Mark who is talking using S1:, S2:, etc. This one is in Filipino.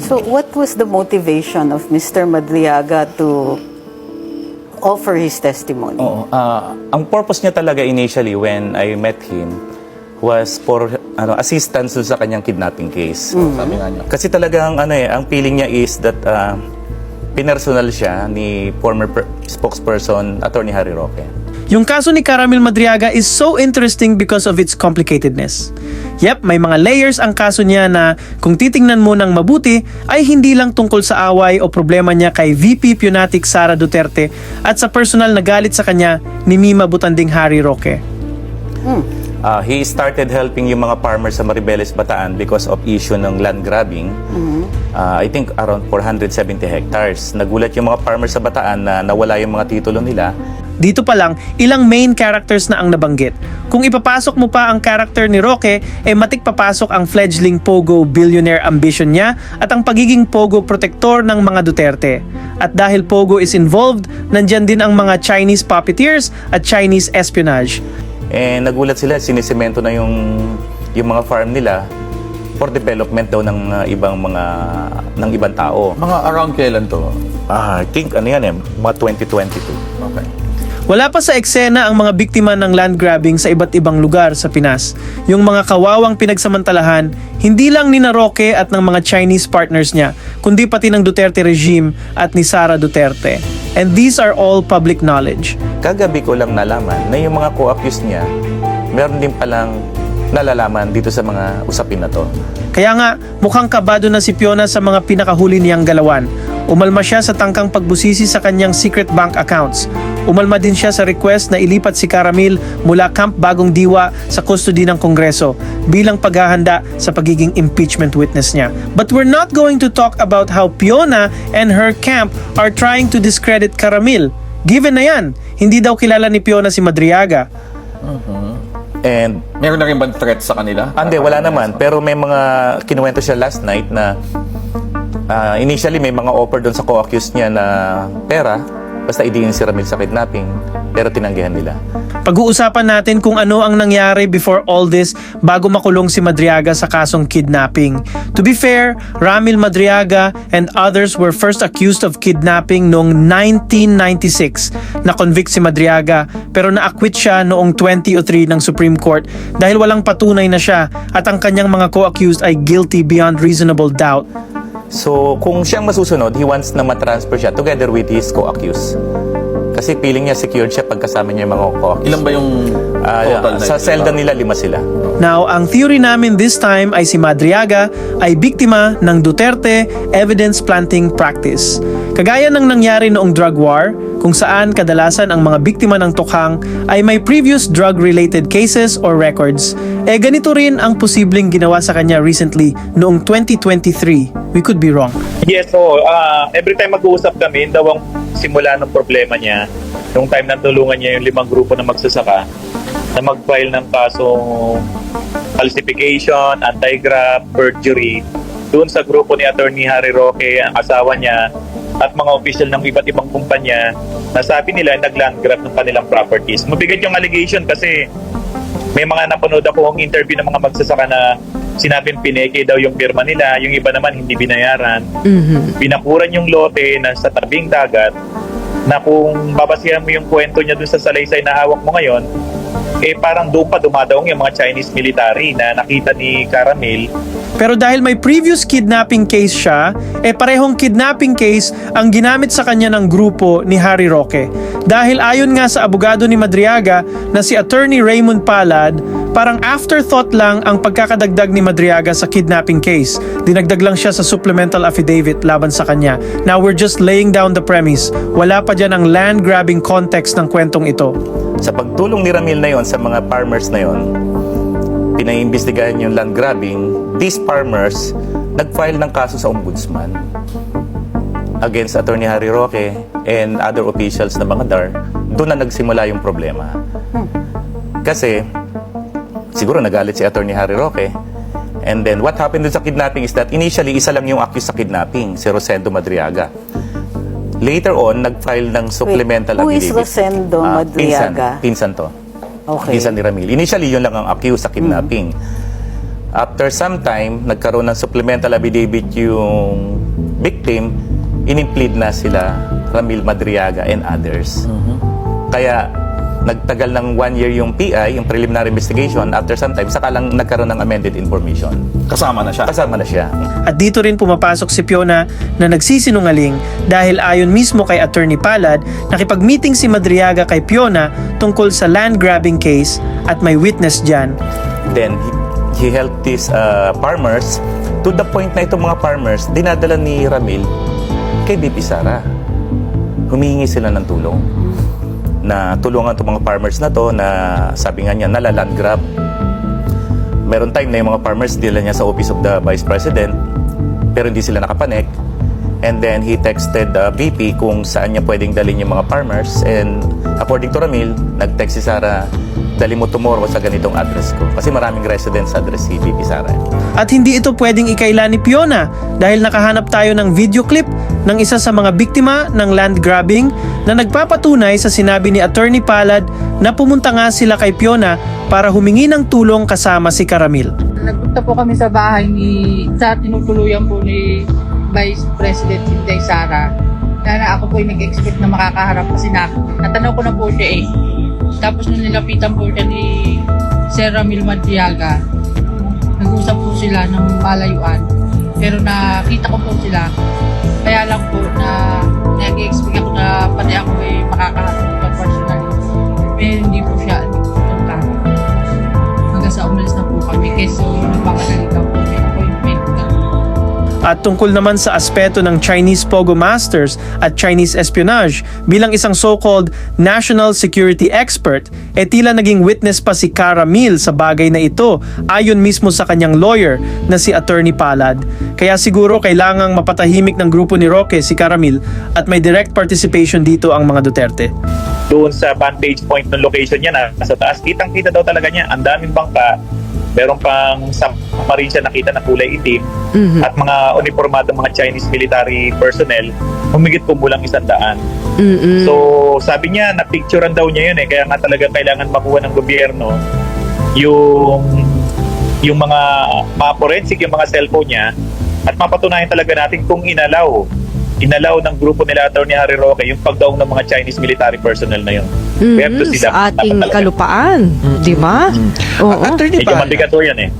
S1: So what was the motivation of Mr. Madriaga to offer his testimony?
S2: Oo. Ang purpose niya talaga initially when I met him was for assistance dun sa kanyang kidnapping case.
S3: Sabi nga niya.
S2: Kasi talagang ang feeling niya is that pinersonal siya ni former spokesperson Attorney Harry Roque.
S4: Yung kaso ni Caramel Madriaga is so interesting because of its complicatedness. Yep, may mga layers ang kaso niya na kung titingnan mo ng mabuti ay hindi lang tungkol sa away o problema niya kay VP Pionatic Sara Duterte at sa personal na galit sa kanya ni Mima Butanding Harry Roque.
S2: He started helping yung mga farmers sa Maribeles, Bataan because of issue ng land grabbing. I think around 470 hectares. Nagulat yung mga farmers sa Bataan na nawala yung mga titulo nila.
S4: Dito pa lang, ilang main characters na ang nabanggit. Kung ipapasok mo pa ang character ni Roque, matik papasok ang fledgling Pogo billionaire ambition niya at ang pagiging Pogo protector ng mga Duterte. At dahil Pogo is involved, nandyan din ang mga Chinese puppeteers at Chinese espionage.
S2: Nagulat sila, sinisemento na yung mga farm nila for development daw ng ibang tao.
S3: Mga around kailan to?
S2: I think mga 2022.
S3: Okay.
S4: Wala pa sa eksena ang mga biktima ng land grabbing sa iba't ibang lugar sa Pinas. Yung mga kawawang pinagsamantalahan, hindi lang ni Roque at ng mga Chinese partners niya, kundi pati ng Duterte regime at ni Sara Duterte. And these are all public knowledge.
S2: Kagabi ko lang nalaman na yung mga co-accused niya, meron din palang nalalaman dito sa mga usapin na to.
S4: Kaya nga, mukhang kabado na si Fiona sa mga pinakahuli niyang galawan. Umalma siya sa tangkang pagbusisi sa kanyang secret bank accounts. Umalma din siya sa request na ilipat si Caramel mula Camp Bagong Diwa sa custody ng Kongreso bilang paghahanda sa pagiging impeachment witness niya. But we're not going to talk about how Fiona and her camp are trying to discredit Caramel. Given na yan, hindi daw kilala ni Fiona si Madriaga.
S2: And
S3: Meron na rin bang threat sa kanila?
S2: hindi, wala naman. Pero may mga kinuwento siya last night na initially may mga offer doon sa co-accused niya na pera basta idiin si Ramil sa kidnapping, pero tinanggihan nila.
S4: Pag-uusapan natin kung ano ang nangyari before all this bago makulong si Madriaga sa kasong kidnapping. To be fair, Ramil Madriaga and others were first accused of kidnapping noong 1996. Na-convict si Madriaga pero na-acquit siya noong 2003 ng Supreme Court dahil walang patunay na siya at ang kanyang mga co-accused ay guilty beyond reasonable doubt.
S2: So, kung siyang masusunod, he wants na matransfer siya together with his co-accused. Kasi feeling niya secured siya pagkasama niya yung mga co-accused.
S3: Ilan ba yung total na
S2: Sa selda nila, 5 sila.
S4: Now, ang theory namin this time ay si Madriaga ay biktima ng Duterte evidence planting practice. Kagaya ng nangyari noong drug war, kung saan kadalasan ang mga biktima ng tukhang ay may previous drug-related cases or records, ganito rin ang posibleng ginawa sa kanya recently noong 2023. We could be wrong.
S5: Yes, so every time mag-uusap kami, daw ang simula ng problema niya, nung time na tulungan niya yung 5 grupo na magsasaka, na mag-file ng kasong falsification, anti-graft, perjury, doon sa grupo ni Attorney Harry Roque, ang asawa niya, at mga official ng iba't ibang kumpanya, na sabi nila nag-land grab ng kanilang properties. Mabigat yung allegation kasi may mga napanood akong interview ng mga magsasaka na sinabing pineke daw yung pirma nila, yung iba naman hindi binayaran. Binakuran yung lote na sa tabing dagat na kung babasihan mo yung kwento niya dun sa salaysay na hawak mo ngayon, parang doon pa dumadaong yung mga Chinese military na nakita ni Caramel.
S4: Pero dahil may previous kidnapping case siya, parehong kidnapping case ang ginamit sa kanya ng grupo ni Harry Roque. Dahil ayon nga sa abogado ni Madriaga na si Attorney Raymond Palad, parang afterthought lang ang pagkakadagdag ni Madriaga sa kidnapping case. Dinagdag lang siya sa supplemental affidavit laban sa kanya. Now we're just laying down the premise. Wala pa dyan ang land grabbing context ng kwentong ito.
S2: Sa pagtulong ni Ramil na yon sa mga farmers na yon, pinaimbestigahan yung land grabbing, these farmers nag-file ng kaso sa ombudsman against Attorney Harry Roque and other officials na mga DAR. Doon na nagsimula yung problema. Kasi siguro nagalit si Attorney Harry Roque, and then what happened dun sa kidnapping is that initially isa lang yung accused sa kidnapping, si Rosendo Madriaga. Later on, nag-file ng supplemental
S1: Who is
S2: affidavit.
S1: Rosendo Madriaga?
S2: Pinsan to.
S1: Okay.
S2: Pinsan ni Ramil. Initially, yun lang ang accused sa kidnapping. After some time, nagkaroon ng supplemental affidavit yung victim, in-plead na sila Ramil Madriaga and others. Kaya nagtagal ng 1 year yung PI, yung preliminary investigation. After some time, saka lang nagkaroon ng amended information.
S3: Kasama na siya.
S2: Kasama na siya.
S4: At dito rin pumapasok si Fiona na nagsisinungaling dahil ayon mismo kay Attorney Palad, nakipag-meeting si Madriaga kay Fiona tungkol sa land grabbing case at may witness dyan.
S2: Then, he helped these farmers to the point na itong mga farmers, dinadala ni Ramil kay BP Sara. Humihingi sila ng tulong. Na tulungan itong mga farmers na to na sabi nga niya, nalaland grab. Meron time na yung mga farmers dila niya sa Office of the Vice President pero hindi sila nakapanek. And then he texted the VP kung saan niya pwedeng dalhin yung mga farmers, and according to Ramil, nag-text si Sara, dali mo tomorrow sa ganitong address ko. Kasi maraming residence address si VP Sara.
S4: At hindi ito pwedeng ikaila ni Fiona dahil nakahanap tayo ng video clip ng isa sa mga biktima ng land grabbing na nagpapatunay sa sinabi ni Attorney Palad na pumunta nga sila kay Fiona para humingi ng tulong kasama si Caramil.
S6: Nagpunta po kami sa bahay sa tinutuluyan po ni Vice President Inday Sara. Na ako po yung nag-expect na makakaharap kasi natanong ko na po siya eh. Tapos nung nilapitan po siya ni Sir Ramil Madriaga, nag-usap po sila ng malayuan. Pero nakita ko po sila. Kaya lang po na nag-expect ako na pati ako ay makakaharap na personally. Pero hindi po siya punta. Hanggang sa umalis na po kami. Kasi nagpakalaligaw po may appointment na.
S4: At tungkol naman sa aspeto ng Chinese Pogo Masters at Chinese espionage bilang isang so-called national security expert, tila naging witness pa si Caramil sa bagay na ito ayon mismo sa kanyang lawyer na si Attorney Palad. Kaya siguro kailangang mapatahimik ng grupo ni Roque si Caramil at may direct participation dito ang mga Duterte.
S5: Doon sa vantage point ng location niya na sa taas, kitang-kita daw talaga niya. Ang daming bangka, meron pang submarine siya nakita na kulay itim, at mga uniformadong mga Chinese military personnel, humigit kumulang 100. So, sabi niya, na-picturean daw niya yun eh, kaya nga talaga kailangan makuha ng gobyerno yung mga forensic, yung mga cellphone niya, at mapatunayan talaga natin kung inalaw ng grupo nila Attorney Harry Roque yung pagdaong ng mga Chinese military personnel na yun. We have to see that.
S7: Sa ating kalupaan, di ba? Oo.
S3: Attorney
S5: Medyo
S3: Palad,
S5: mabigat po yan eh.